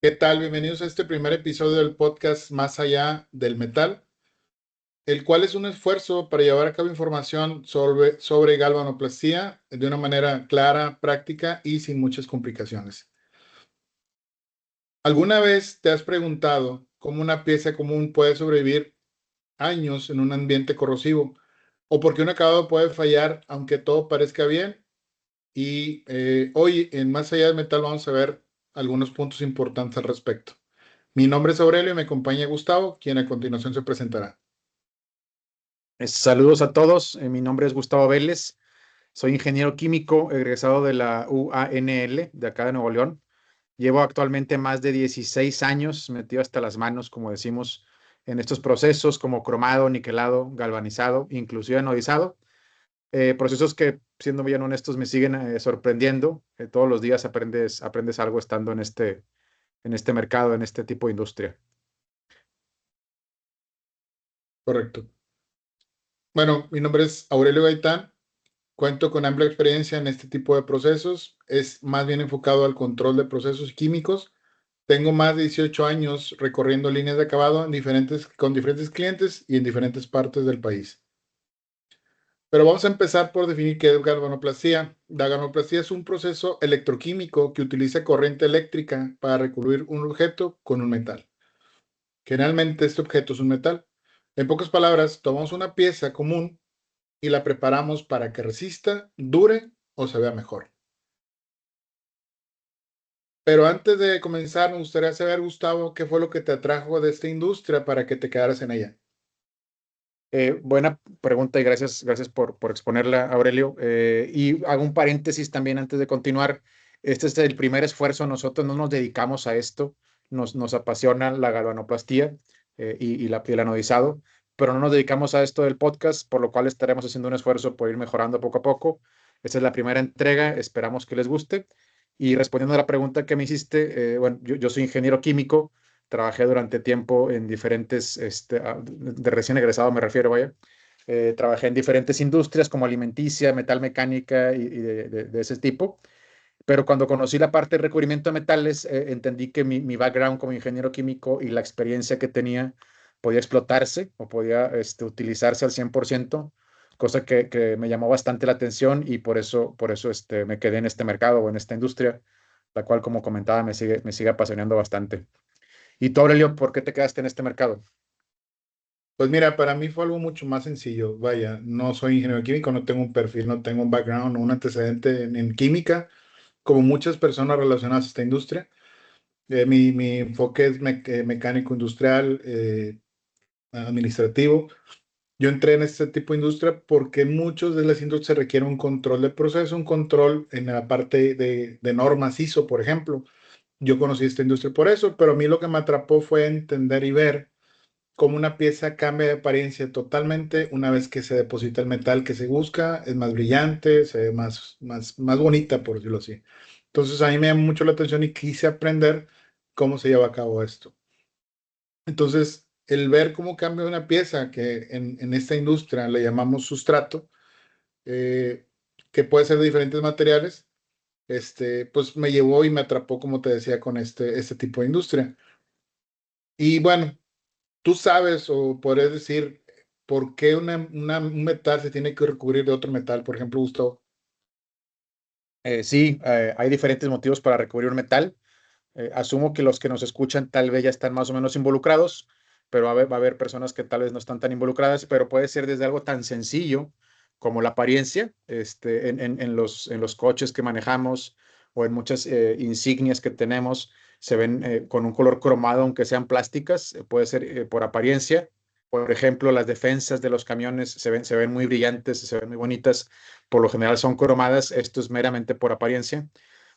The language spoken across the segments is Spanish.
¿Qué tal? Bienvenidos a este primer episodio del podcast Más allá del metal, el cual es un esfuerzo para llevar a cabo información sobre galvanoplastía de una manera clara, práctica y sin muchas complicaciones. ¿Alguna vez te has preguntado cómo una pieza común puede sobrevivir años en un ambiente corrosivo? ¿O por qué un acabado puede fallar aunque todo parezca bien? Hoy en Más allá del metal vamos a ver algunos puntos importantes al respecto. Mi nombre es Aurelio y me acompaña Gustavo, quien a continuación se presentará. Saludos a todos, mi nombre es Gustavo Vélez, soy ingeniero químico egresado de la UANL de acá de Nuevo León. Llevo actualmente más de 16 años metido hasta las manos, como decimos, en estos procesos como cromado, niquelado, galvanizado, inclusive anodizado. Procesos que, siendo bien honestos, me siguen sorprendiendo. Todos los días aprendes algo estando en este mercado, en este tipo de industria. Correcto. Bueno, mi nombre es Aurelio Gaitán. Cuento con amplia experiencia en este tipo de procesos. Es más bien enfocado al control de procesos químicos. Tengo más de 18 años recorriendo líneas de acabado con diferentes clientes y en diferentes partes del país. Pero vamos a empezar por definir qué es galvanoplastía. La galvanoplastía es un proceso electroquímico que utiliza corriente eléctrica para recubrir un objeto con un metal. Generalmente este objeto es un metal. En pocas palabras, tomamos una pieza común y la preparamos para que resista, dure o se vea mejor. Pero antes de comenzar, me gustaría saber, Gustavo, qué fue lo que te atrajo de esta industria para que te quedaras en ella. Buena pregunta y gracias por exponerla, Aurelio. Y hago un paréntesis también antes de continuar. Este es el primer esfuerzo. Nosotros no nos dedicamos a esto. Nos apasiona la galvanoplastía y el anodizado, pero no nos dedicamos a esto del podcast, por lo cual estaremos haciendo un esfuerzo por ir mejorando poco a poco. Esta es la primera entrega. Esperamos que les guste. Y respondiendo a la pregunta que me hiciste, bueno, yo soy ingeniero químico. Trabajé durante tiempo en diferentes, de recién egresado me refiero, vaya. Trabajé en diferentes industrias como alimenticia, metal mecánica y de ese tipo. Pero cuando conocí la parte de recubrimiento de metales, entendí que mi background como ingeniero químico y la experiencia que tenía podía explotarse o podía utilizarse al 100%, cosa que me llamó bastante la atención y por eso me quedé en este mercado o en esta industria, la cual, como comentaba, me sigue apasionando bastante. ¿Y tú, Aurelio, por qué te quedaste en este mercado? Pues mira, para mí fue algo mucho más sencillo. Vaya, no soy ingeniero químico, no tengo un perfil, no tengo un background, un antecedente en química, como muchas personas relacionadas a esta industria. Mi enfoque es mecánico industrial, administrativo. Yo entré en este tipo de industria porque muchos de las industrias se requiere un control de proceso, un control en la parte de normas ISO, por ejemplo. Yo conocí esta industria por eso, pero a mí lo que me atrapó fue entender y ver cómo una pieza cambia de apariencia totalmente una vez que se deposita el metal que se busca, es más brillante, se ve más bonita, por decirlo así. Entonces a mí me llamó mucho la atención y quise aprender cómo se lleva a cabo esto. Entonces, el ver cómo cambia una pieza que en esta industria le llamamos sustrato, eh, que puede ser de diferentes materiales, pues me llevó y me atrapó, como te decía, con este tipo de industria. Y bueno, tú sabes o podrías decir por qué un metal se tiene que recubrir de otro metal, por ejemplo, Gustavo. Sí, hay diferentes motivos para recubrir un metal. Asumo que los que nos escuchan tal vez ya están más o menos involucrados, pero va a haber personas que tal vez no están tan involucradas, pero puede ser desde algo tan sencillo como la apariencia, en los coches que manejamos o en muchas insignias que tenemos, se ven con un color cromado, aunque sean plásticas, puede ser por apariencia. Por ejemplo, las defensas de los camiones se ven muy brillantes, se ven muy bonitas, por lo general son cromadas, esto es meramente por apariencia.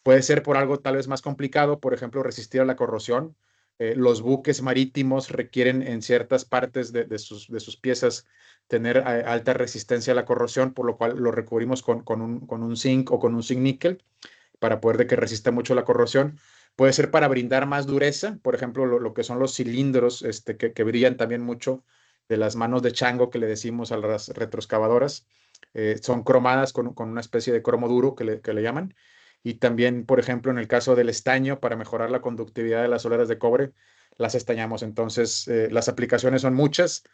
Puede ser por algo tal vez más complicado, por ejemplo, resistir a la corrosión. Los buques marítimos requieren en ciertas partes de sus piezas tener alta resistencia a la corrosión, por lo cual lo recubrimos con un zinc o con un zinc níquel para poder de que resista mucho la corrosión. Puede ser para brindar más dureza, por ejemplo, lo que son los cilindros que brillan también mucho. las manos de chango que le decimos a las retroexcavadoras. Son cromadas con una especie de cromo duro que le llaman. Y también, por ejemplo, en el caso del estaño, para mejorar la conductividad de las soleras de cobre, las estañamos. Entonces, las aplicaciones son muchas.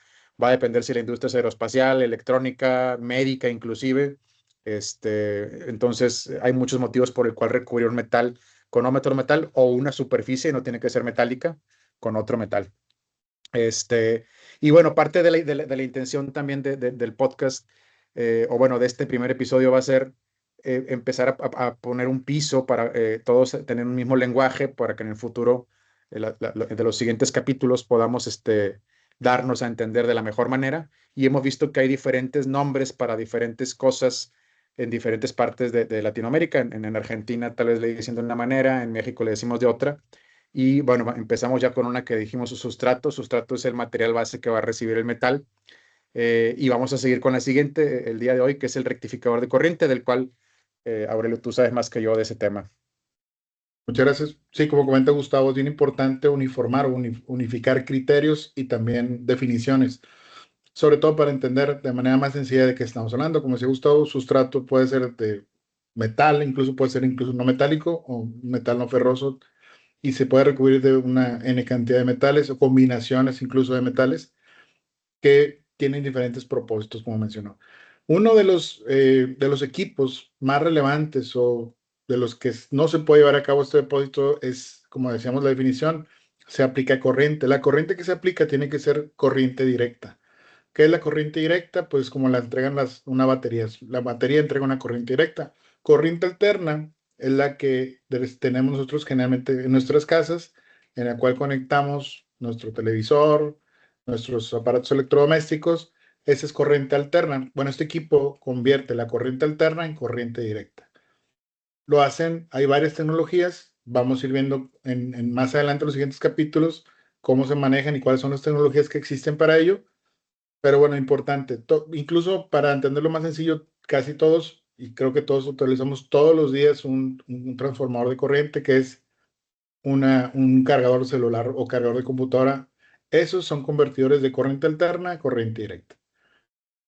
Va a depender si la industria es aeroespacial, electrónica, médica inclusive. Entonces, hay muchos motivos por el cual recubrir un metal con otro metal o una superficie, no tiene que ser metálica, con otro metal. Y bueno, parte de la intención también del podcast, o bueno, de este primer episodio va a ser empezar a poner un piso para todos tener un mismo lenguaje para que en el futuro, de los siguientes capítulos, podamos darnos a entender de la mejor manera. Y hemos visto que hay diferentes nombres para diferentes cosas en diferentes partes de Latinoamérica. En Argentina tal vez le dicen de una manera, en México le decimos de otra. Y bueno, empezamos ya con una que dijimos sustrato. Sustrato es el material base que va a recibir el metal. Y vamos a seguir con la siguiente el día de hoy, que es el rectificador de corriente, del cual, Aurelio, tú sabes más que yo de ese tema. Muchas gracias. Sí, como comenta Gustavo, es bien importante uniformar o unificar criterios y también definiciones, sobre todo para entender de manera más sencilla de qué estamos hablando. Como decía Gustavo, sustrato puede ser de metal, incluso puede ser incluso no metálico o metal no ferroso, y se puede recubrir de una N cantidad de metales o combinaciones incluso de metales que tienen diferentes propósitos, como mencionó. Uno de los equipos más relevantes o de los que no se puede llevar a cabo este depósito es, como decíamos, la definición, se aplica corriente. La corriente que se aplica tiene que ser corriente directa. ¿Qué es la corriente directa? Pues como la entregan una batería. La batería entrega una corriente directa. Corriente alterna es la que tenemos nosotros generalmente en nuestras casas, en la cual conectamos nuestro televisor, nuestros aparatos electrodomésticos. Esa es corriente alterna. Bueno, este equipo convierte la corriente alterna en corriente directa. Lo hacen, hay varias tecnologías. Vamos a ir viendo más adelante en los siguientes capítulos cómo se manejan y cuáles son las tecnologías que existen para ello. Pero bueno, importante, incluso para entenderlo más sencillo, casi todos, y creo que todos utilizamos todos los días un transformador de corriente que es un cargador celular o cargador de computadora. Esos son convertidores de corriente alterna a corriente directa.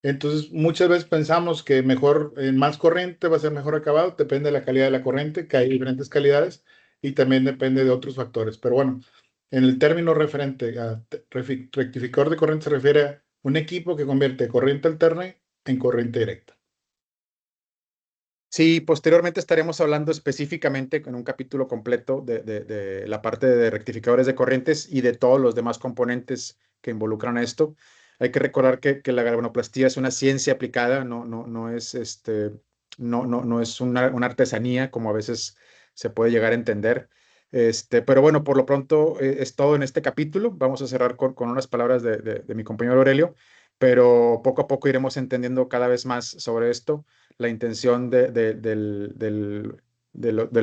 Entonces, muchas veces pensamos que mejor, más corriente va a ser mejor acabado, depende de la calidad de la corriente, que hay diferentes calidades, y también depende de otros factores. Pero bueno, en el término referente a rectificador de corriente se refiere a un equipo que convierte corriente alterna en corriente directa. Sí, posteriormente estaremos hablando específicamente en un capítulo completo de la parte de rectificadores de corrientes y de todos los demás componentes que involucran esto. Hay que recordar que la galvanoplastía es una ciencia aplicada, no es, no es una artesanía como a veces se puede llegar a entender. Pero bueno, por lo pronto es todo en este capítulo. Vamos a cerrar con unas palabras de mi compañero Aurelio, pero poco a poco iremos entendiendo cada vez más sobre esto. La intención del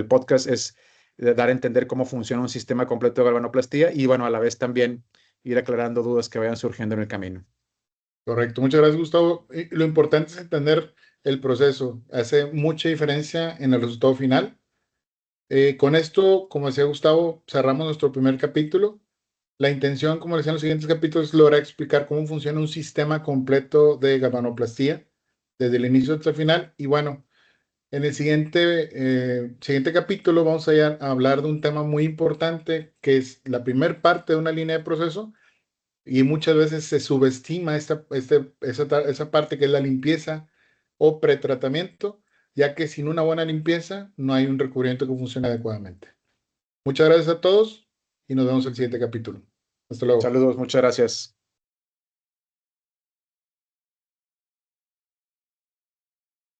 podcast es dar a entender cómo funciona un sistema completo de galvanoplastía y, bueno, a la vez también ir aclarando dudas que vayan surgiendo en el camino. Correcto, muchas gracias, Gustavo. Y lo importante es entender el proceso. Hace mucha diferencia en el resultado final. Con esto, como decía Gustavo, cerramos nuestro primer capítulo. La intención, como decía en los siguientes capítulos, es lograr explicar cómo funciona un sistema completo de galvanoplastía desde el inicio hasta el final. Y bueno, en el siguiente capítulo vamos a hablar de un tema muy importante que es la primera parte de una línea de proceso y muchas veces se subestima esa parte que es la limpieza o pretratamiento, ya que sin una buena limpieza no hay un recubrimiento que funcione adecuadamente. Muchas gracias a todos y nos vemos en el siguiente capítulo. Hasta luego. Saludos, muchas gracias.